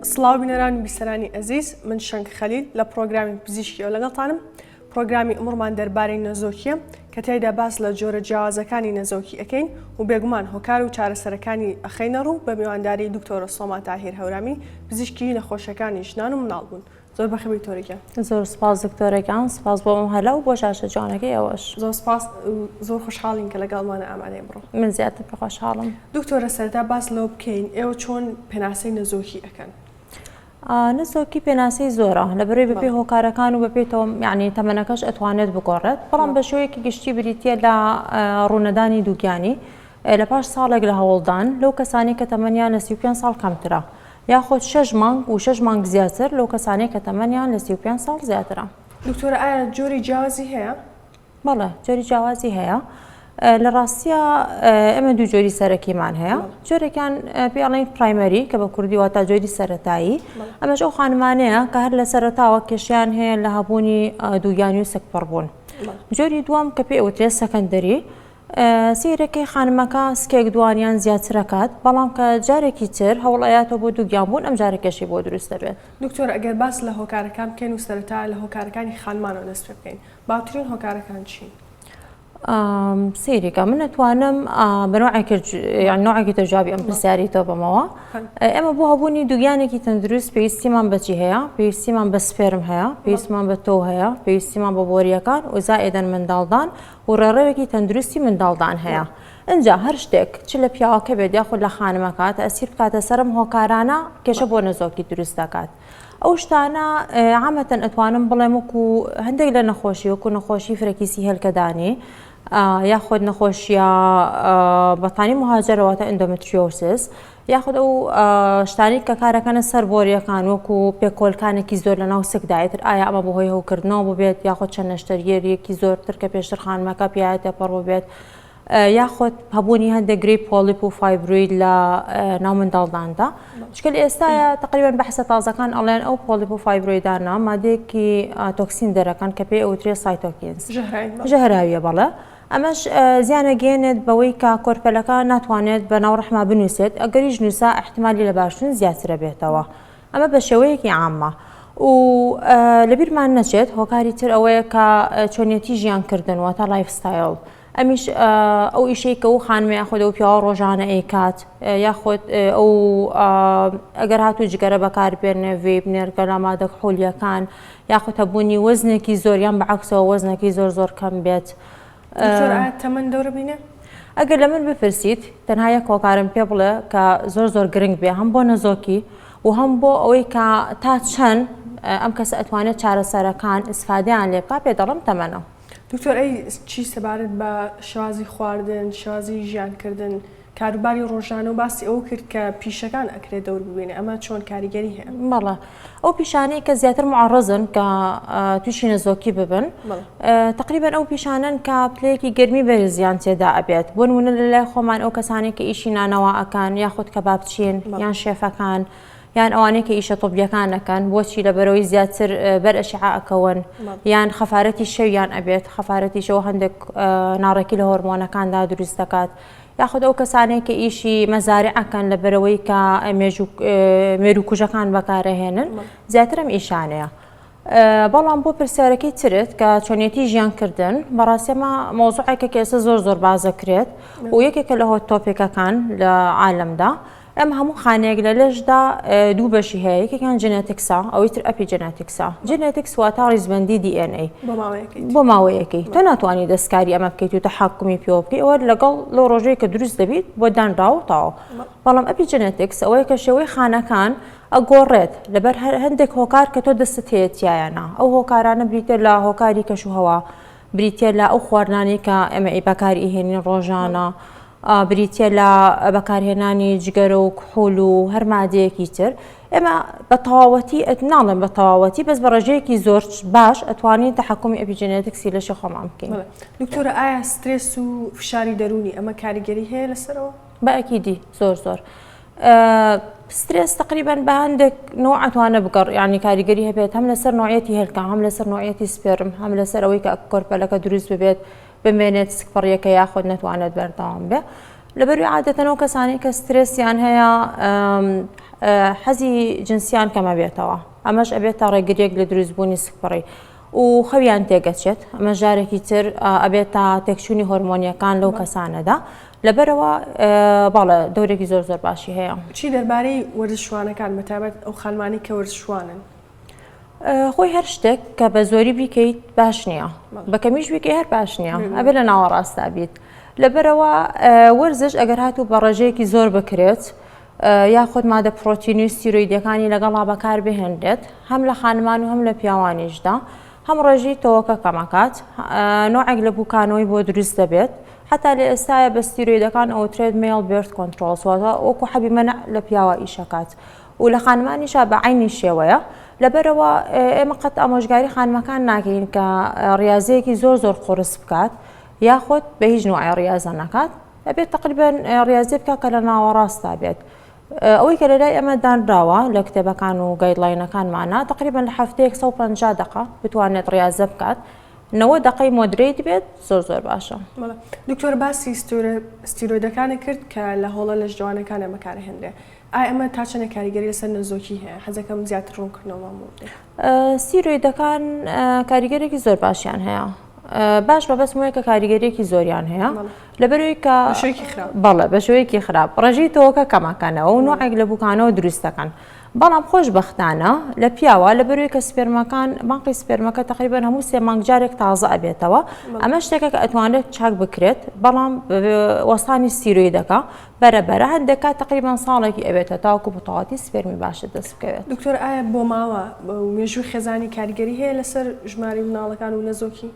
سڵاو بینەرانی بیسەرانی ئەزیز من شەنگ خەلیل لە پرۆگرامی پزیشکی ئەو لەگەڵتانم. پرۆگرامی ئەمڕۆمان دەربارەی نەزۆکیە کە تێیدا باس لە جۆرە جیاوازەکانی نەزۆکی ئەەکەین و بێگومان هۆکار و چارەسەرەکانی ئەخەینە ڕوو بە میوانداری دکتۆرە سۆما تاهیر هەورامی پزیشکی نەخۆشەکانی ژنان و مناڵ بوون. زۆر بەخێبی تۆریکە. زۆر سپاس دکتۆرەکان، سپاس بۆ ئەم هەلا و بۆ شاشە جوانەکەی ئەوەش. زۆر سپاس، زۆر خۆشحاڵین کە لەگەڵمانە ئامادەی بڕۆ. من زیاتر خۆشحاڵم. دکتۆرە سەرەتا باس لەو بکەین ئێوە چۆن پێناسەی نەزۆکی ئەەکەن؟ نزۆکی پێناسەی زۆرە لەبەرەوەی بەپێ هۆکارەکان و بەپێتەوە یعنی تەمەنەکەش ئەتوانێت بگۆڕێت، بەڵام بە شێوەیەکی گشتی بریتە لە ڕوونەدانی دووگیانی لە پاش ساڵێک لە هەوڵدان لەو کەسانی کە تەمەنیان لە 35 ساڵ کەمترە، یاخۆت 6 مانگ و 6 مانگ زیاتر لەو کەسانی کە تەمەنیان لە 35 ساڵ زیاترە. دکتۆرە ئایا جۆری جیاوازی هەیە؟ بەڵێ جۆری جیاوازی هەیە. لە ڕاستیە ئەمە دوو جۆری سەرەکیمان هەیە. جۆرێکیان پێڵین پرایمەری کە بە کوردی واتە جۆری سەرەتایی، ئەمەش ئەو خانمانەیە کە هەر لە سەرەتاوە کێشیان هەیە لە هەبوونی دووگیانی و سەگپەڕبوون. جۆری دووەم کە پێ ئەوترێت سەکەندەری، سیرەکەی خانمەکە سکێک دوانیان زیاترەکات، بەڵام کە جارێکی تر هەوڵایەتەوە بۆ دووگیانبوون ئەم جارێکەشی بۆ دروست دەبێت. دکتۆر ئەگەر باس لە هۆکارەکان بکەین و سەرەتا لە هۆکارەکانی خانمانەوە دەست پێ بکەین، باوترین هۆکارەکان چین؟ سیریکە من ئەتوانم بە نوعێکی تەجوابی ئەم پرسیاری تۆ بمەوە. ئێمە بۆ هەبوونی دووگیانێکی تەندروست پێویستیمان بەچی هەیە؟ پێویستیمان بە سپێرم هەیە، پێویستمان بە تۆ هەیە، پێویستیمان بە بۆریەکان و زائێدەن منداڵدان و ڕێڕەوێکی تەندروستی منداڵدان هەیە. اینجا هەر شتێک چ لە پیاوەکە بێت یاخود لە خانمەکە تەئسیر بکاتە سەرم هۆکارانە کێشە بۆ نەزۆکی دروست دەکات. ئەو شتانە عامەتەن ئەتوانم بڵێم وەکو هەندێک لە نەخۆشی وەکو نەخۆشی فرەکیسی هێلکەدانی یاخود نەخۆشیە بەتانی مهاجرەوەتە ئەندۆمتریۆسس، یاخود ئەو شتانی کە کارەکەنە سەر بۆریەکان وەکو پێکۆلکانێکی زۆر لە ناو سکدایتر، ئایا ئەمە بەهۆی هەوکردنەوە ببێت یاخود چەند نەشتەرگەریەکی زۆرتر کە پێشتر خانمەکە پیاەتە پەڕ ببێت، یاخود هەبوونی هەندێک گرەی پۆلیپ و فایبروید لە ناو منداڵداندا. چکە ئێستاە تقریبان بەحسە تازەکان ئەڵێن ئەو پۆلیپ و فایبرویدانە مادەیەکی تۆکسین دەرەکەن کە پێ ئەوترێت سایتۆکینز، ژەهراویە. بەڵێ ئەمەش زیانە گەێنێت بەوەی کە کۆرپەلەکە ناتوانێت بە ناو ڕەحما بنووسێت، ئەگەریش نووسا احتیمالی لە باشترین زیاترە بێتەوە. ئەمە بە شێوەیەکی عامە و لەبیرمان نەچێت هۆکاری تر ئەوەیە کە چۆنیەتی ژیانکردن واتە لایف ستایل، ئەمیش ئەو ئیشەی کە ئەو خانمە یاخود ئەو پیاوە ڕۆژانە ئەیکات، یاخود ئەو ئەگەر هاتوو جگەرە بەکاربێنێ ڤێیپ نێرگە لە مادە کحولیەکان، یاخود هەبوونی وەزنێکی زۆریان بەعەکسەوە وەزنێکی زۆر کەم بێت. تەمەن دەورە بینێ؟ ئەگەر لە من بپرسیت تەنها یەک هۆکارم پێ بڵێ کە زۆر گرنگ بێ، هەم بۆ نەزۆکی و هەم بۆ ئەوەی کە تا چەند ئەم کەسە ئەتوانێت چارەسەرەکان ئیسفادەیان لێ بکات، پێ دەڵێم تەمەنە. دکتۆر ئەی چی سەبارەت بە شێوازی خواردن، شێوازی ژیانکردن، کاروباری ڕۆژانە و باسی ئەو کرد کە پیشەکان ئەکرێت دەور ببینێ، ئەمە چۆن کاریگەری هەیە؟ بەڵێ ئەو پیشانەی کە زیاتر معڕزن کە تووشی نەزۆکی ببن، تقریبان ئەو پیشانن کە پلەیەکی گەرمی بەرزیان تێدا ئەبێت. بۆ نمونە لەلای خۆمان ئەو کەسانی کە ئیشی نانەوە ئەکەن یاخود کەبابچین یان شێفەکان یان ئەوانەی کە ئیشە تۆبیەکانەکەن، بۆچی لەبەرەوەی زیاتر بەر ئەشعاع ئەکەون یان خەفارەتی شەویان ئەبێت، خەفارەتی شەو هەندێک ناڕێکی لە هۆرمۆنەکاندا دروست دەکات، یاخود ئەو کەسانەی کە ئیشی مەزارعەکەن لەبەرەوەی کە مێروکوژەکان بەکارەهێنن، زیاتر ئەم ئیشانەیە. بەڵام بۆ پرسیارەکەی ترت کە چۆنیەتی ژیانکردن، بەڕاستیمە مۆزوعێکە کە ئێستا زۆر بازەکرێت و یەکێکە لە هۆت تۆپیکەکان لە عالەمدا. ئەم هەموو خانەیەک لە لەشدا دوو بەشی هەیە، یەکێکیان جنێتیکسە، ئەوەی تر ئەپیجنێتیکسە. جنێتیکس واتە ڕیزبەندی DNA بۆ ماوەیەکی، تۆ ناتوانانی دەستکاری ئەمە بکەیت و تەحەکومی پێوە بکەیت، ئەوە لەگەڵ لەو ڕۆژەیە کە دروست دەبیت بۆ دانراوتەوە. بەڵام ئەپیجنێتیکس ئەوەیە کە شێوەی خانەکان ئەگۆڕێت لەبەر هەندێک هۆکار کە تۆ دەستت هەیە تایانە. ئەو هۆکارانە بریتە لە هۆکاری کەشوهەوا، بریتە لە ئەو خواردنانی کە ئێمە بەکاری هێنین ڕۆژانە، بریتە لە بەکارهێنانی جگەرە و کحول و هەر مادەیەکی تر. ئێمە بە تەواوەتی ناڵێن بە تەواوەتی، بەس بە ڕێژەیەکی زۆر باش ئەتوانین تەحەکومی ئەپیجنێتیکسی لەشی خۆمان بکەین. دکتۆرە ئایا سترێس و فشاری دەرونی ئەمە کاریگەری هەیە لەسەرەوە؟ بە ئەکیدی زۆر. سترێس تقریبان بە هەندێک نوع ئەتوانە بگەڕ، یعنی کاریگەری هەبێت هەم لەسەر نوعەتی هێلکە، هەم لەسەر نوعەتی سپێرم، هەم لەسەر ئەوەی کە کۆرپەلەکە دروست ببێت بمێنێت سکپەڕیەکە یاخود نەتوانێت بەردەوام بێ. لبروي عادة أو كساني كستريسيان هي حزي جنسيان كما بيتوا أماش أبيتا رجريك لدروز بوني سكبري وخويان تيجتشت أما جاري كتير أبيتا تكشوني هرمونيا كان لو كسانة دا لبروا بالا دوري زور زور باشي هي شي درباري ورزشوانة كان متابعة أو خالماني كورزشوانن خوي هرشتك كبزوري بيكيت باشنيا بكميش بيكي هر باشنيا قبل ناور استابيت لبروا ورزش اگر هاتو برجيكي زور بكريت ياخذ ماده بروتين ستيرويد كاني لقلها بكار بهندت هم لخانمان وهم لبيواني جدا هم رجي توكا كماكات نوع اغلبو كانوي بو درست بيت حتى لإستايا بستيرويد كان او تريد ميل بيرث كنترول سواء وكو حبي منع لبيوا ايشاكات ولخانماني شابه عيني شويه لبروا اما قد اموشگاری خان مكان ناكين كرياضيكي زور زور قرص بكات ياخذ بهيج نوع رياضه نكات ابيت تقريبا رياضي بكا كلنا وراس تابعت اوي كلا دائما دان راوا لكتبه كانوا جايد لاين كان معنا تقريبا لحفتيك صوب 50 دقيقه بتوانت رياضه بكات 9 دقيقه مودريت بيت زور زور باشا دكتور باسي ستيرويد كان كرت كلهولا لجوانه كان مكان هنده اما تاچنه کاریگری لسر نزوکی هست حزکم زیادتر رون کردن ماموده ستیروید کان کاریگری کی زور باشیان هیا باش بس موی که کاریگری کی زوریان هیا لبروی که بشوی کی خراب بالا بشوی کی خراب رجی تو که کما کنه و نوع اغلبو کانو درست کن بلام خوش بختانه لبیاوا لبروی که سپرمکان باقی سپرمک تقریبا همو سه مانجارک تازه ابیتوا اما اشتکه که اتوانه چاک بکرد بلام وصانی ستیرویدکا برا هندك تقريبا صالك ابيتا تاكو بطاطي سبرمي باش دس بكوت دكتور اي بوماوا وميجو خزاني كاريجري هي لسر جماري منال كانوا نزوكي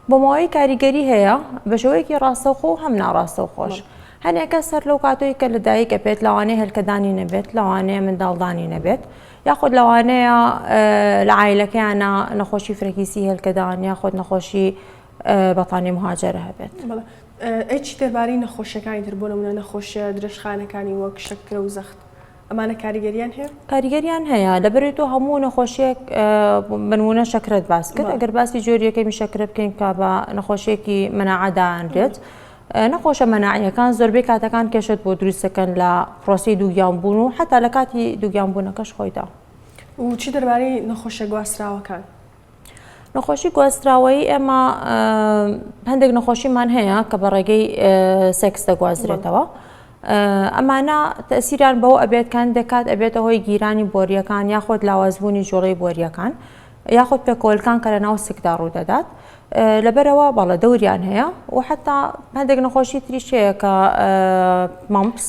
بوماوي كاريجري هي بشويكي راسخو هم ناراسو خوش هني كسر لو كاتوي كل دايك ابيت لواني هالكداني نبت لواني من دالداني نبت ياخذ لواني العائله كان نخوشي فركيسي هالكدان ياخذ نخوشي بطاني مهاجره هبت ايش درباري نخوشەکانی تر بۆ نمونە نەخۆشیە درێژخانەکانی وەک شەکرە و زەخت ئەمانە کاریگەریان هەیە؟ کاریگەریان هەیە دەبرێت و هەموو نەخۆشیێک بنمونە شەکرت باس کرد ئەگەر باسی جۆریەکەمی شەکرە بکەین کە بە نەخۆشیێکی مەناعەدانرێت نەخۆشە مەناعیەکان زۆربەی کاتەکان کێشت بۆ دروستەکەن لە پرۆسی دووگیانبوون و حتا لە کاتی دووگیانبوونەکەش خۆیدا و چی دەربارەی نەخۆشیە گواستراوەکان؟ نەخۆشی گواستراوەیی ئێمە هەندێک نەخۆشیمان هەیە کە بە ڕێگەی سێکس دەگوازرێتەوە ئەمانە تەسیریان بەوە ئەبێت کە دەکات ئەبێتە هۆی گیرانی بۆریەکان یاخۆت لاوازبوونی جوڵەی بۆریەکان یاخۆت پێکۆلکان کە لەناو سکدا ڕوودەدات لەبەرەوە بەڵە دەوریان هەیە و حتا هەندێک نەخۆشی تریشەیە کە مامپس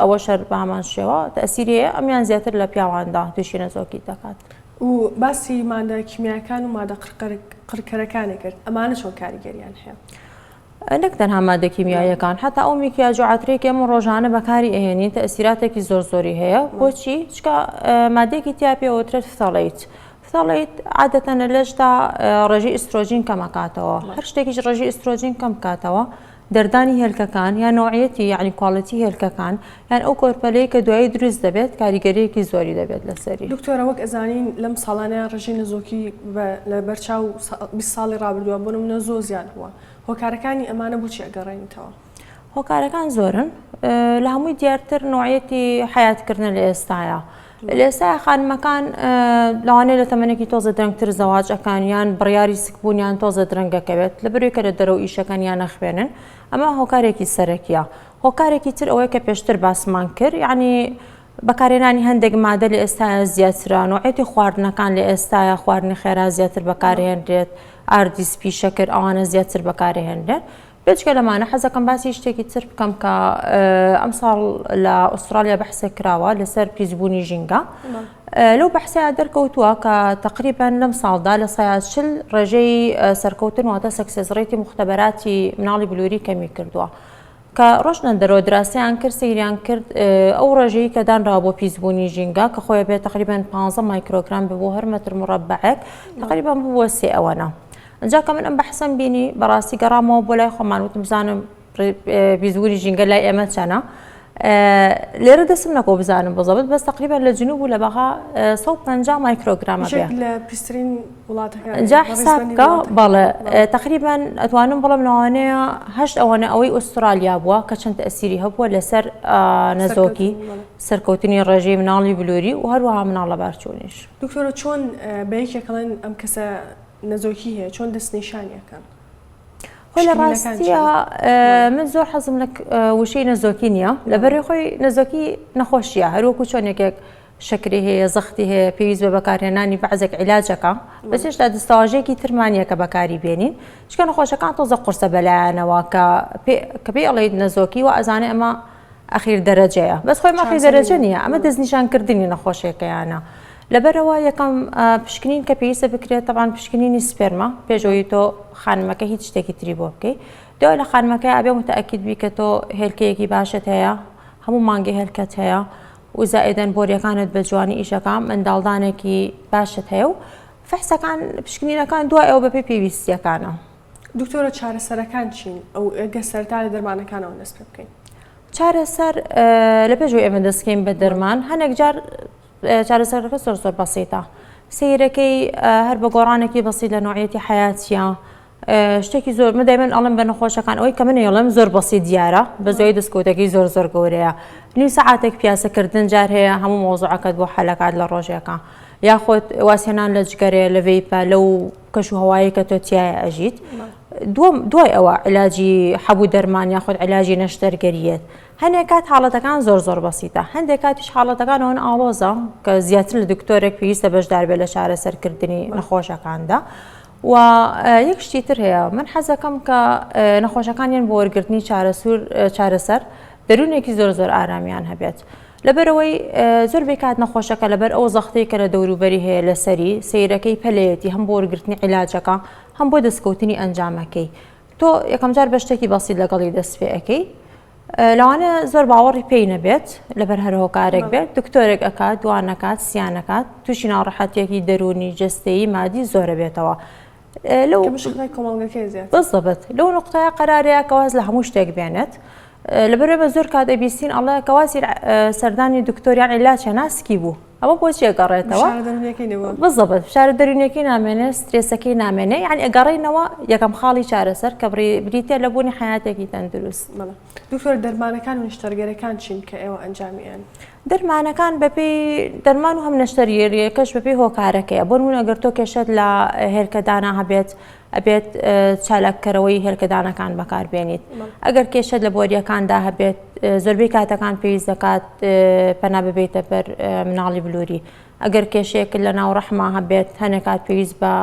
ئەوە شەر بە هەمان شێوە تەسیریە ئەمیان زیاتر لە پیاواندا تووشی نەزۆکی دەکات و باسی مادە کیمیاکان و مادە قڕکەرەکانی کرد ئەمانە چۆن کاریگەریان هەیە؟ نەک تەنها مادە کیمیاییەکان حتا ئەو میکیاجوعاترێکی ئەمە ڕۆژانە بەکاری ئەهێنین تەسیراتێکی زۆر زۆری هەیە بۆچی چکە مادەیەکی تیا پێوەترێت فتاڵیت عادەتەن لە لەشدا ڕێژی ئیسترۆژین کەمەکاتەوە هەر شتێکیش ڕێژی ئیسترۆژین کەم کاتەوە دەردانی هێلکەکان یان نوعیەتی یعنی کواڵیتی هێلکەکان یان ئەو کۆرپەلەی کە دوایی دروست دەبێت کاریگەریەکی زۆری دەبێت لەسەری دکتۆرە وەک ئەزانین لەم ساڵانەیە ڕێژی نزۆکی لە بەرچاو 20 ساڵی ڕابردووە بۆ نمونە زۆر زیاد بووە هۆکارەکانی ئەمانە بۆچی ئەگەڕێنیتەوە؟ هۆکارەکان زۆرن لە هەمووی دیارتر نوعیەتی حیاتکردن لە ئێستاە لێستا خانمەکان لەوانەیە لە تەمەنێکی تۆزە درەنگتر زەواجەکان یان بڕیاری سکبوونیان تۆزە درەنگەکەوێت لەبەروی کە لە دەرەوە ئیشەکان یان نەخوێنن ئەمە هۆکارێکی سەرەکیە هۆکارێکی تر ئەوەیە کە پێشتر باسمان کرد یعنی بەکارهێنانی هەندێک مادە لە ئێستاە زیاترە نوعەتی خواردنەکان لە ئێستاە خواردنی خێرا زیاتر بەکارهێنرێت ئاردیسپی شەکر ئەوانە زیاتر بەکارهێنرێت بێچکە لەمانە حەزەکەم باسی شتێکی تر بکەم کە ئەم ساڵ لە ئوسترالیا بەحسێک کراوە لەسەر پیسبوونی ژینگە لەو بەحسەیە دەرکەوتووە کە تقریبا لەم ساڵدا لە سایاشل ڕێژەی سەرکەوتن واتە سەکسێس ڕێتی مختبەراتی مناڵی بلووری کەمی کردووە کە ڕۆژنە دەرەوە دراسەیان کرد سەیریان کرد ئەو ڕێژەی کە دانراوە بۆ پیسبوونی ژینگە کە خۆی بێت تقریبا 15 مایکرۆگرام بۆ هەر مەتر مربعێک تقریبا بووە سێ ئەوەنە اینجا کە من ئەم بەحسم بینی بەڕاستی گەڕامەوە بۆ لای خۆمان وتم بزانم پیسبوونی ژینگە لای ئێمە چەنە لێرە دەسم نەکۆ بزانم بەزەبت بەس تقریبا لە جنوب و لە بەغا 150 مایکرۆگرامە بێ لە پیسترین وڵاتەکان جا حسابکە بەڵێ تقریبا ئەتوانم بڵم لەوانەیە هەشت ئەوەنە ئەوەی ئوسترالیا بووە کە چەند تەسیری هەبووە لەسەر نەزۆکی سەرکەوتنی ڕێژەی مناڵی بلووری و هەروەها مناڵە بارچوونیش. دکتۆرە چۆن بەیەکێکڵێن ئەم کەسە نەزۆکی هەیە چۆن دەستنیشانیەکەن؟ خۆی لە ڕاستیە من زۆر حەزم لە وشەی نەزۆکی نییە لەبەرێ خۆی نەزۆکی نەخۆشیە هەروەکو چۆن یەکێک شکری هەیە زەختی هەیە پێویست بە بەکارهێنانی بەعزێک عیلاجەکە بەس هێشتا دەستەواژەیەکی ترمانیە کە بەکاری بێنین چکە نەخۆشەکان تۆزە قورسە بەلایەنەوە کە پێی ئەڵێیت نەزۆکی و ئەزانێ ئەمە ئەخیر دەرەجەیە بەس خۆی مەخی دەرەجە نییە ئەمە دەستنیشانکردنی نەخۆشیەکەیانە. لەبەرەوە یەکەم پشکنین کە پێویستە بکرێت تەبان پشکنینی سپێرمە پێشەوەی تۆ خانمەکە هیچ شتێکی تری بۆ بکەیت دوای لە خانمەکە ئەبێ متەئەکید بی کە تۆ هێلکەیەکی باشت هەیە هەموو مانگی هێلکەت هەیە و زائدەن بۆریەکانت بە جوانی ئیشەکە منداڵدانێکی باشت هەیە و فەحسەکان پشکنینەکان دوای ئەو بەپێی پێویستیەکانە. دکتۆرە چارەسەرەکان چین ئەو ئەگە سەرتا لە دەرمانەکانەوە دەست پێ بکەین؟ چارەسەر لە پێشەوەی ئێمە دەستکەین بە دەرمان هەندێک جار چارەسەرەکە زۆر بەسیتە سیرەکەی هەر بە گۆڕانێکی بەسیت لە نوعەتی حیاتیە شتێکی زۆر من دایمەن ئەڵم بە نەخۆشەکان ئەوەی کە من ێڵم زۆر بەسیت دیارە بە زۆی دەستکەوتەکەی زۆر گەورەیە نیو سەعاتێک پیاسەکردن جار هەیە هەموو مۆزوعەکەت بۆ حەلەکات لە ڕۆژێکە یاخۆت واسێنان لە جگەرێ لە ڤیپە لەو کەش و هەوایی کە تۆ تایە ئەژیت دوای ئەوە علاجی هەبوو دەرمان یاخۆت علاجی نەشتەرگەریەت هەندێک کات حاڵەتەکان زۆر بەسیتە هەندێک کاتیش حاڵەتەکان ئەوەن ئاڵۆزە کە زیاتر لە دکتۆرێک پێویستە بەشدار بێت لە چارەسەرکردنی نەخۆشەکاندا و یەک شتی تر هەیە من حەزەکەم کە نەخۆشەکانیان بۆ وەرگرتنی چارەسەر دەروونێکی زۆر ئارامیان هەبێت لەبەرەوەی زۆر بێکات نەخۆشەکە لەبەر ئەو زەختەی کە لە دەوروبەری هەیە لەسەری سیرەکەی پەلەیەتی هەم بۆ وەرگرتنی عیلاجەکە هەم بۆ دەستکەوتنی ئەنجامەکەی تۆ یەکەم جار بە شتێکی بەسیت لەگەڵی دەست پێەکەی لەوانە زۆر باوەڕی پێی نەبێت لەبەر هەر هۆکارێک بێت دکتۆرێک ئەکات دوانەکات سیانەکات تووشی ناڕەحەتێکی دەرونی جستەیی مادی زۆرە بێتەوە بەڵگەکەی لەو نقطەیە قەرارەیە کەواز لە هەموو شتێک بێنێت لەبەرێ بە زۆر کات ئەبیستین ئەڵێ کەواسی سەردانی دکتۆریان عیلاجە ناسکی بوو ئەوە بۆچی ئەگەڕێتەوە بەڵگەت فشارە دەرونیەکەی نامێنێ سترێسەکەی نامێنێ یعنی ئەگەڕێنەوە یەکەم خاڵی چارەسەر کە بریتە لە بوونی حیاتێکی تەندروست. دکتۆر دەرمانەکان و نیشتەرگەرەکان چین کە ئێوە ئەنجامیان؟ دەرمانەکان بەپێی دەرمان و هەم نەشتەرگەریەکەش بەپێی هۆکارەکەیە بۆ نمونە ئەگەر تۆ کێشت لە هێلکەدانا هەبێت ئەبێت چالاککەرەوەی هێلکەدانەکان بەکاربێنیت ئەگەر کێشت لە بۆریەکاندا هەبێت زۆربەی کاتەکان پێویست دەکات پەنا ببێتە بەر مناڵی بلووری ئەگەر کێشەیەک لە ناو ڕەحما هەبێت هەنێک کات پێویست بە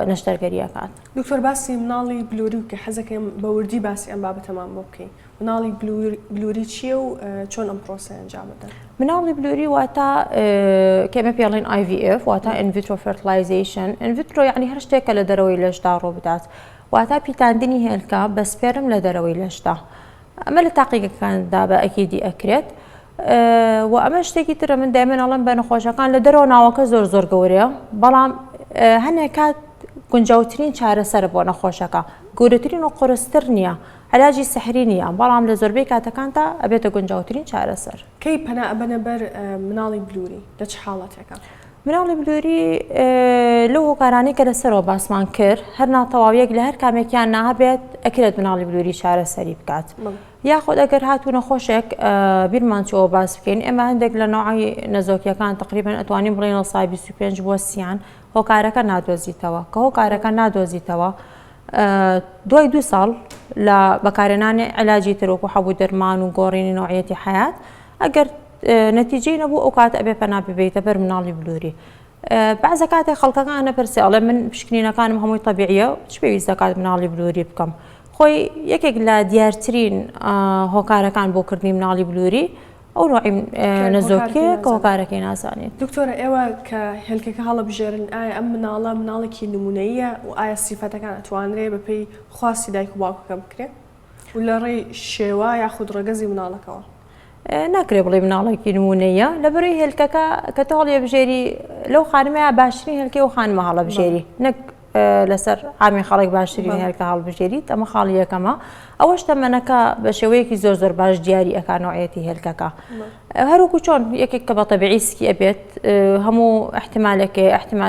نەشتەرگەریەکات. دکتۆر باسی مناڵی بلووری و کە حەزەکەم بە وردی باسی ئەم بابەتەمان بۆ بکەین مناڵی بلووری چییە و چۆن ئەم پرۆسە ئەنجام بدەن؟ مناڵی بلووری واتە کێمە پێڵێن IVF واتە in vitro fertilization in vitro یعنی هەر شتێکە لە دەرەوەی لەشدا ڕۆ بدات واتە پیتاندنی هێلکە بە سپێرم لە دەرەوەی لەشدا ئەمە لە تاقیقەکاندا بە ئەکیدی ئەکرێت و ئەمە شتێکی ترە من دایمەن ئەڵێم بە نەخۆشەکان لە دەرەوە ناوەکە زۆر گەورەیە بەڵام هەندێک کات گونجاوترین چارەسەرە بۆ نەخۆشەکە گەورەترین و قورستر نییە علاجی سەحری نییە بەڵام لە زۆربەی کاتەکاندا ئەبێتە گونجاوترین چارەسەر. کەی پەنا ئەبەنە بەر مناڵی بلووری لە چ حاڵەتێکە؟ مناڵی بلووری لەو هۆکارانەی کە لەسەرەوە باسمان کرد هەر ناتەواویەک لە هەر کامێکیان نابێت ئەکرێت مناڵی بلووری چارەسەری بکات یاخۆت ئەگەر هاتوو نەخۆشێک بیرمان چەوە باس بکەین ئێمە هەندێک لە نوعی نەزۆکیەکان تقریبا ئەتوانین بڵێن سای 25 بۆ 30 هۆکارەکە نادۆزیتەوە کە هۆکارەکە نادۆزیتەوە دوای 2 ساڵ لە بەکارهێنانی علاجی ترۆکو هەبوو دەرمان و گۆڕینی نوعەتی حیات ئەگەر نەتیجەی نەبوو ئەو کاتە ئەبێ پەنا ببێتە بەر مناڵی بلووری بەعزە کاتێک خەڵکەکان نەپرسێ ئەڵێ من پشکنینەکانم هەمووی طەبیعیە چ پێویست دەکات مناڵی بلووری بکەم خۆی یەکێک لە دیارترین هۆکارەکان بۆ کردنی مناڵی بلووری ئەو نوعی نەزۆکیە کە هۆکارەکەی نازانێت. دکتۆرە ئێوە کە هێلکەکە هەڵەبژێرن ئایا ئەم مناڵێکی نمونەیە و ئایا سیفەتەکان ئەتوانرێ بەپێی خواستی دایک و باوکەکە بکرێت و لە ڕێی شێوە یاخود ڕێگەزی مناڵەکەەوە؟ ناکرێ بڵێ مناڵێکی نمونەیە لەبەرەوەی هێلکەکە کە تۆ هەڵێبژێری لەو خانمەیە باشترین هێلکەی و خانمە هەڵەبژێری نەک لەسەر عامی خەڵک باشترین هێلکە هەڵبژێریت ئەمە خاڵی یەکەمە ئەوەش تەمەنەکە بە شێوەیەکی زۆر باش دیاری ئەکا نوعەتی هێلکەکە هەروەکو چۆن یەکێک کە بە تەبیعیسکی ئەبێت هەموو احتمال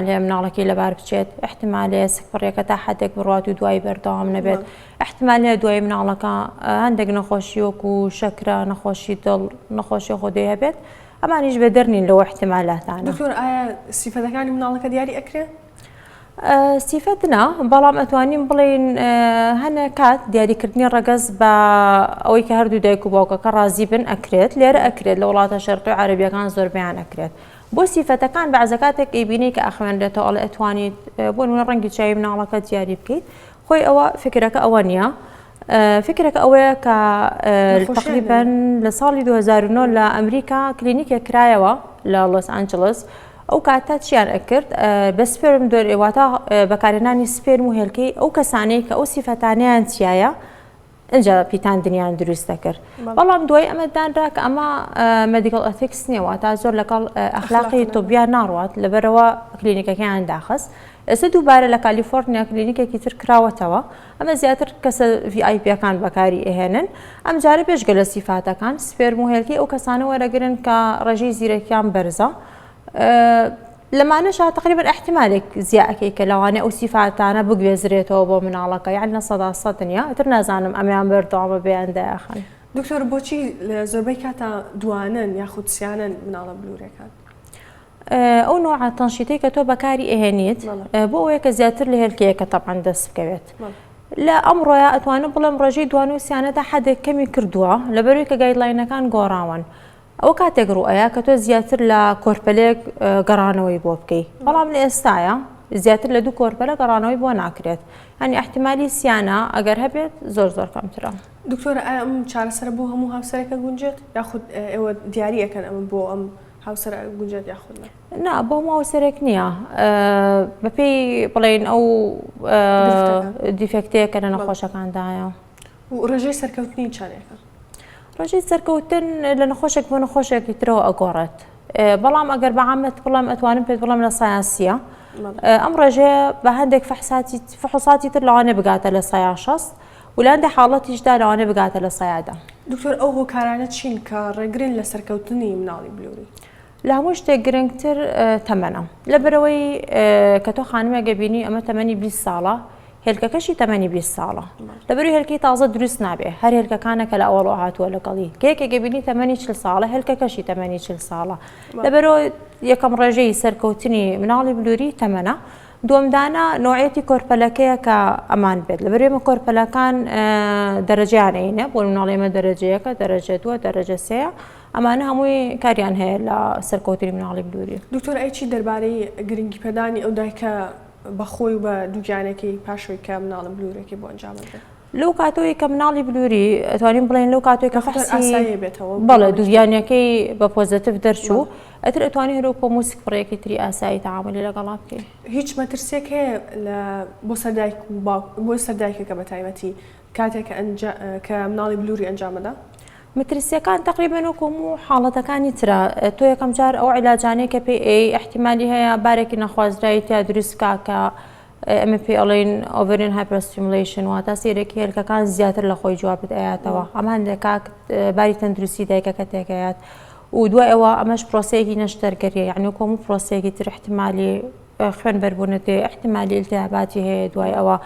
هەیە مناڵەکەی لەبار بچێت احتمال هەیە سکپڕێکە تا حدێک بڕات و دوای بەردەوام نەبێت احتمال هەیە دوای مناڵەکە هەندێک نەخۆشی وەکو شەکرە نەخۆشی دڵ نەخۆشی خۆدەی هەبێت ئەمانیش بە دەرنین لەوە احتمالاتانە. دکتۆر ئایا سیفەتەکانی مناڵەکە دیاری ئەکرێت؟ سیفەتنا بەڵام ئەتوانین بڵێن هەنە کات دیاریکردنی ڕەگەز بە ئەوەی کە هەردوو دایک و باوکەکە ڕازی بن ئەکرێت لێرە ئەکرێت لە وڵاتە شەرقی عەرەبیەکان زۆر بەیان ئەکرێت بۆ سیفەتەکان بەعزە کاتێک ئەیبینی کە ئەخوێنرێتەوە ئەڵێ ئەتوانیت بۆ نمونە ڕەنگی چاوی مناڵەکە دیاری بکەیت خۆی ئەوە فکرەکە ئەوە نییە فکرەکە ئەوەیە کە تقریبا لە ساڵی 2009 لە ئەمریکا کلینیکێک کرایەوە لە لۆس ئانجلس ئەو کاتە چیان ئەکرد بە سپێرم دۆرئێواتە بەکارهێنانی سپێرم و هێلکەی ئەو کەسانەی کە ئەو سیفەتانیان چیایە ئەجا پیتاندنیان دروستە کرد بەڵام دوای ئەمە دانرا کە ئەمە مەدیکەڵ ئەتیکس نییەوە تا زۆر لەگەڵ ئەخلاقی تۆبیان ناڕوات لەبەرەوە کلینیکەکەیان داخست ئێستا دووبارە لە کالیفۆرنیا کلینیکێکی تر کراوەتەوە ئەمە زیاتر کەسە VIPەکان بەکاری ئەهێنن ئەم جارە پێشگە لە سیفاتەکان سپێرم و هێلکەی ئەو کەسانە وەرەگرن کە ڕێژەی زیرەکیان بەرزە لەمانەشا تقریبا احتمالێک زیاکەی کە لەوانێ ئەو سیفاتانە بگوێزرێتەوە بۆ مناڵەکە یعنی 100% نیە ئەتر نازانم ئەمیان بەردەوامە بێیان دایەخەن. دکتۆر بۆچی زۆربەی کاتە دوانن یاخود سیانن مناڵە بلوورەکان؟ ئەو نوع تەنشیتەی کە تۆ بەکاری ئەهێنیت بۆ ئەوەیە کە زیاتر لە هێلکەیەکە تەبعاً دەست بکەوێت لە ئەمڕۆیە ئەتوانم بڵێم ڕێژەی دوان و سیانەدا حدێک کەمی کردووە لەبەرەوەی کە گایدلاینەکان گۆڕاون ئەو کاتێک ڕوئەیە کە تۆ زیاتر لە کۆرپەلێک گەڕانەوەی بۆ بکەیت بەڵام لە ئێستاە زیاتر لە دوو کۆرپەلە گەڕانەوەی بۆ ناکرێت هەنی احتیمالی سیانە ئەگەر هەبێت زۆر کەمترە. دکتۆرە ئایا ئەم چارەسەر بۆ هەموو هاوسەرێکە گونجێت یاخود ئێوە دیاریەکەن ئەمە بۆ ئەم هاوسەر گونجێت یاخود نا بۆ هاوسەرێک نییە بەپێی بڵێن ئەو دیفکتەیە کە لە نەخۆشەکاندایە و ڕێژەی سەرکەوتنی چارێکە ڕێژەی سەرکەوتن لە نەخۆشێک بۆ نەخۆشێکی ترەوە ئەگۆڕێت بەڵام ئەگەر بەعامەت بڵام ئەتوانم پێت بڵام لە سایانسیە ئەم ڕێژەیە بە هەندێک فحوساتی تر لەوانێ بگاتە لە سایان 60 و لە هەندێک حاڵەتیشدا لەوانێ بگاتە لە سایادا. دکتۆر ئەو هۆکارانە چین کە ڕێگرن لە سەرکەوتنی مناڵی بلووری؟ لە هەموو شتێک گرنگتر تەمەنە لەبەرەوەی کە تۆ خانومێکە بینی ئەمە تەمەنی 20 ساڵە هێلکەکەشی تەمەنی 20 ساڵە لەبەروی هێلکەی تازە دروست نابێ هەر هێلکەکانە کە لە ئەوڵۆ هاتووە لەگەڵی کێکێکە بینی تەمەنی 40 ساڵە هێلکەکەشی تەمەنی 40 ساڵە لەبەرەوە یەکەم ڕێژەی سەرکەوتنی مناڵی بلووری تەمەنە دووەمدانە نوعەتی کۆرپەلەکەیە کە ئەمان بێت لەبەرێمە کۆرپەلەکان دەرەجیانەینە بۆ مناڵێمە دەرەجەیەکە دەرەجە 2 دەرەجە 3 ئەمانە هەمووی کاریان هەیە لە سەرکەوتنی مناڵی بلووری. دکتۆر ئەیچی دەربارەی گرنگی پێدانی ئەو دایکە بەخۆی و بە دووگیانێکی پاشۆی کە مناڵە بلوورێکی بۆ ئەنجام بدرێت لەو کاتۆی کە مناڵی بلووری ئەتوانین بڵێن لەو کاتۆی کە ئاسایی بێتەوە بەڵێ دووگیانەکەی بە پۆزتیڤ دەرچوو ئەتر ئەتوانی هەرو بۆ موسیک پڕەیەکی تری ئاسایی تەعاملی لەگەڵا بکەیت. هیچ مەترسێک هەیە بۆ سەردایک بۆ سەردایکەکە بە تایبەتی کاتێک کە مناڵی بلووری ئەنجامەدا؟ مەترسیەکان تقریبا وەکو هەموو حاڵەتەکانی ترە تۆ یەکەم جار ئەو عیلاجانەی کە پێی احتیمالی هەیە بارێکی نەخوازرایی تیا دروست بکا کە ئەمە پێی ئەڵێن ئۆڤەرین هایپەرستیمولیشن واتە سێرەکی هێلکەکان زیاتر لە خۆی جوابت ئەیاتەوە ئەمان دەکات باری تەندروستی دایکەکە تێکەیات و دوای ئەوە ئەمەش پرۆسەیەکی نەشتەرگەریە یعنی وەکو هەموو پرۆسەیەکی تر احتیمالی خوێن بەربوونەتێ احتیمالی ئیلتیهاباتی هەیە دوای ئەوە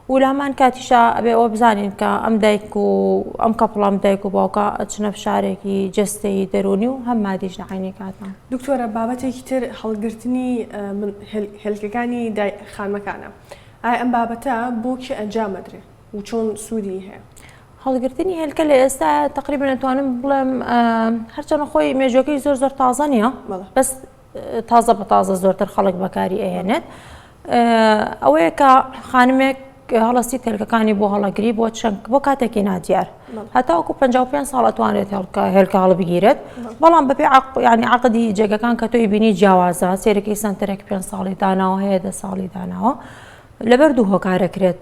و لامان کاتیشا ئەبێ ئەوە بزانین کە ئەم دایک و ئەم کەپڵام دایک و باوکە ئەچنە فشارێکی جەستەی دەرونی و هەم مادیش نەعینی کاتان. دکتۆرە بابەتێکی تر هەڵگرتنی هێلکەکانی خانمەکانە ئایا ئەم بابەتە بۆ کێ ئەنجامەدرێ و چۆن سوودی هەیە؟ هەڵگرتنی هێلکە لە ئێستا تقریبا ئەتوانم بڵێم هەرچەنە خۆی مێژوەکەی زۆر تازە نییە بەس تازە بە تازە زۆرتر خەڵک بەکاری ئەهێنێت ئەوەیە کە خانمێک هەڵەستی هێلکەکانی بۆ هەڵەگری بۆ کاتێکی نادیار هەتاوەکو 55 ساڵ ئەتوانێت هێلکە هەڵبگیرێت بەڵام بەپێ ینی عەقدی جێگەکان کە تۆی بینی جیاوازە سێرەکەی سنتەرێک 5 ساڵی داناوە هەیە 10 ساڵی داناوە لەبەر دوو هۆکارەکرێت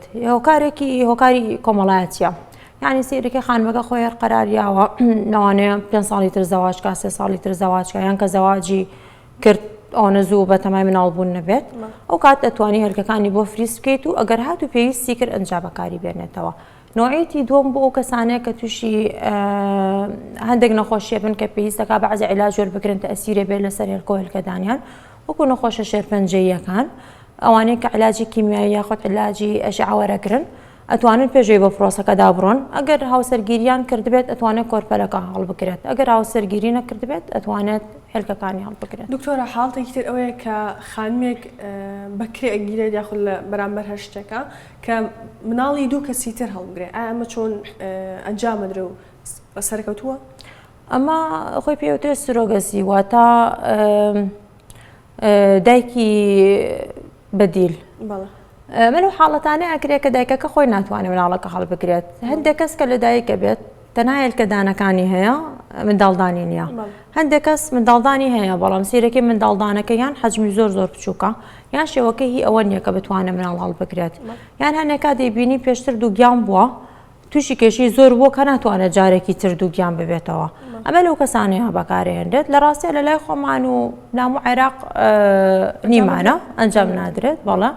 هۆکاری کۆمەڵایەتیە یعنی سێرەکەی خانمەکە خۆی هەر قەراریاوە نەوانەیە 5 ساڵی تر زەواج کا 3 ساڵی تر زەواج کا یان کە زەواجی کرد ئەو نەزوو بە تەمای مناڵبوون نەبێت ئەو کات دەتوانانی هێلکەکانی بۆ فریز بکەیت و ئەگەر هات و پێویستی کرد ئەنج بەکاری بێنێتەوە. نوعیتی دووەم بۆ ئەو کەسانەیە کە تووشی هەندێک نەخۆشیە بن کە پێویستەکە بەعزی عیلاج وەربگرن تەئسیرێ بێت لەسەر هێلکە و هێلکەدانیان وەکو نەخۆشە شێرپەنجەییەکان ئەوانەی کە عیلاجی کیمیایی یاخود عیلاجی ئەشعە وەرەگرن ئەتوانن پێشەوەی بە فڕۆسەکە دابڕۆن ئەگەر هاوسەرگیریان کردبێت ئەتوانێت کۆرپەلەکە هەڵبگرێت ئەگەر هاوسەرگیری نەکردبێت ئەتوانێت هێلکەکانی هەڵبگرێت. دکتۆرە حاڵتێکی تر ئەوەیە کە خانمێک بەکرێ ئەگیرێت یاخود لە بەرامبەر هەر شتێکە کە مناڵی دوو کەسی تر هەڵبگرێت ئایا ئەمە چۆن ئەنجامەدرێ و بەسەرکەوتووە؟ ئەمە خۆی پێوترێت سرۆگەسی واتە دایکی بەدیل. من لەو حاڵەتانەیە ئەکرێت کە دایکەکە خۆی ناتوانێت مناڵەکە هەڵبگرێت. هەندێک کەس کە لە دایکە بێت تەنها هێلکەدانەکانی هەیە منداڵدانی نییە. هەندێک کەس منداڵدانی هەیە بەڵام سیرەکەی منداڵدانەکە یان حەجمی زۆر بچووکە یان شێوەکەی هی ئەوە نییە کە بتوانێت مناڵ هەڵبگرێت یان هەندێکا دەیبینی پێشتر دووگیان بووە تووشی کێشی زۆر بووە کە ناتوانێت جارێکی تر دووگیان ببێتەوە. ئەمە لەو کەسانەیە بەکارهێنرێت لە ڕاستیە لە لای خۆمان و لام و عێراق نیمانە ئەنجام نادرێت بەڵێ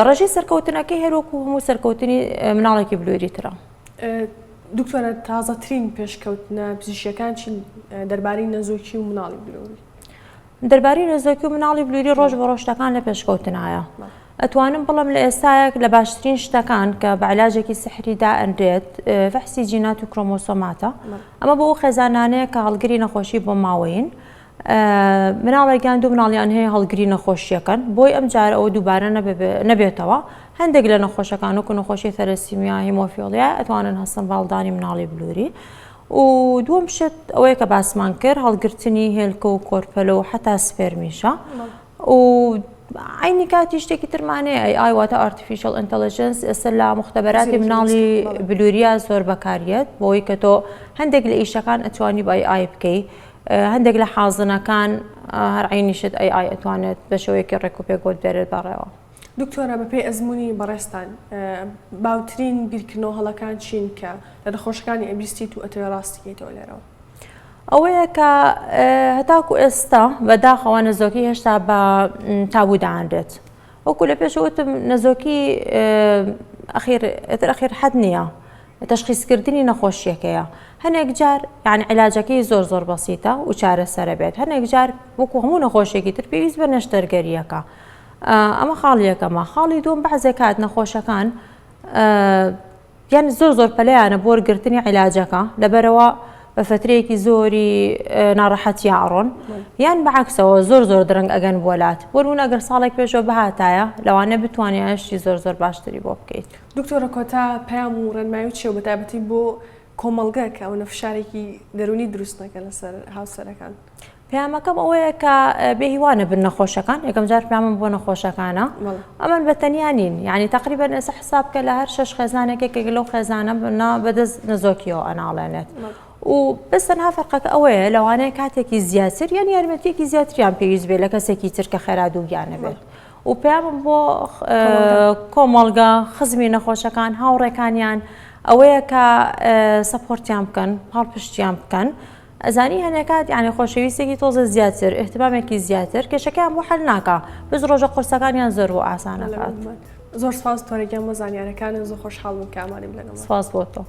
ڕێژەی سەرکەوتنەکەی هەروەکو هەموو سەرکەوتنی مناڵێکی بلووری ترە. دکتۆرە تازەترین پێشکەوتنە پزیشکیەکان چین دەربارەی نەزۆکی و مناڵی بلووری؟ دەربارەی نەزۆکی و مناڵی بلووری ڕۆژ بە ڕۆژ شتەکان لە پێشکەوتنایە. ئەتوانم بڵم لە ئێستایەک لە باشترین شتەکان کە بە عیلاجێکی سحریدا ئەنرێت فەحسی جینات و کرۆمۆسۆماتە. ئەمە بۆ ئەو خێزانانەیە کە هەڵگری نەخۆشی بۆ ماوەین مناڵێکیان دوو مناڵیان هەیە هەڵگری نەخۆشیەکەن بۆی ئەم جارە ئەوە دووبارە نەبێتەوە هەندێک لە نەخۆشەکان وەکو نەخۆشی تەلەسیمیا هیمۆفیۆلیا ئەتوانن هەستن باڵدانی مناڵی بلووری. و دووەم شت ئەوەیە کە باسمان کرد هەڵگرتنی هێلکە و کۆرپەلە و حتا سپێرمیشە و عینی کاتی شتێکی ترمانەیە AI واتە ئارتیفیشەل ئینتەلیجەنس ئێستا لە مختبەراتی مناڵی بلووریە زۆر بەکارێت بۆی کە تۆ هەندێک لە ئیشەکان ئەتوانی بە AI بکەی هەندێک لە حازنەکان هەر عینیشت AI ئەتوانێت بە شێوەیەکی ڕێک و پێک بێرێت بەڕێوە. دکتۆرە بەپێی ئەزمموی بەڕێستان باوترین بیرکردنەوە هەڵەکان چین کە لە نەخۆشەکانی ئەبیستیت و ئەتوێ ڕاستیکەیتەوە لێرەوە؟ ئەوەیە کە هەتاکو ئێستا بەداخەوە نەزۆکی هێشتا بە تابوودانرێت وەکو لە پێشەوتم نەزۆکی ئەخیر حەد نییە تەشخیصکردنی نەخۆشیەکەیە هەنێک جار یعنی عیلاجەکەی زۆر بەسیتە و چارەسەرە بێت هەنێک جار وەکو هەموو نەخۆشیێکی تر پێویست بە نەشتەرگەریەکە ئەمە خاڵیەکەمە خاڵی دوم بەعزێک کات نەخۆشەکان یعنی زۆر پەلەیانە بۆ وەرگرتنی عیلاجەکە لەبەرەوە بە فترەیەکی زۆری ناڕەحەتی ئاڕۆن یان بەعکسەوە زۆر درەنگ ئەگەن بۆلات بۆون ئەگەر ساڵێک پێشەوە بەهاتایە لەوانە بتوانێت هەشتی زۆر باشتری بۆ بکەیت. دکتۆرە کۆتا پەیام و ڕێنمایی و چێو بەتایبەتی بۆ کۆمەڵگە کە ئەو نەفشارێکی دەرونی دروست نەکە لەسەر هاوسەرەکان. پەیامەکەم ئەوەیە کە بێهیوانە بن نەخۆشەکان یەکەم جار پامم بۆ نەخۆشەکانە ئەمەن بەتەنیا نین یعنی تقریبا ئێستا حساب کە لە هەر 6 خێزانێکێک لەو خێزانە بەدەست نەزۆکیەوە ئەناڵێنێت. و بەس تەنها فەرقەکە ئەوەیە لەوانەیە کاتێکی زیاتر یان یارمەتیەکی زیاتریان پێویست بێت لە کەسێکی تر کە خێرا دووگیانە بێت و پەیامم بۆ کۆمەڵگە خزمی نەخۆشەکان هاوڕێکانیان ئەوەیە کە سەپۆرتیان بکەن پاڵپشتیان بکەن ئەزانی هەنێکات یعنی خۆشەویستێکی تۆزە زیاتر احتمامێکی زیاتر کێشەکەیان بۆ حەل ناکە بز ڕۆژە قورسەکانیان زۆر بۆ ئاسانەکات. زۆر سپاس تۆرەگەم بۆ زانیارەکانە زۆر خۆشحاڵ بووم کە ئامادەم لەگەڵ سپاس بۆ تۆ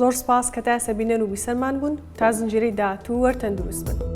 زۆر سپاس کەتا سەبینەن و بیسەرمان بوون تا زنجیرەی داهاتوو وەرتەندروست بن.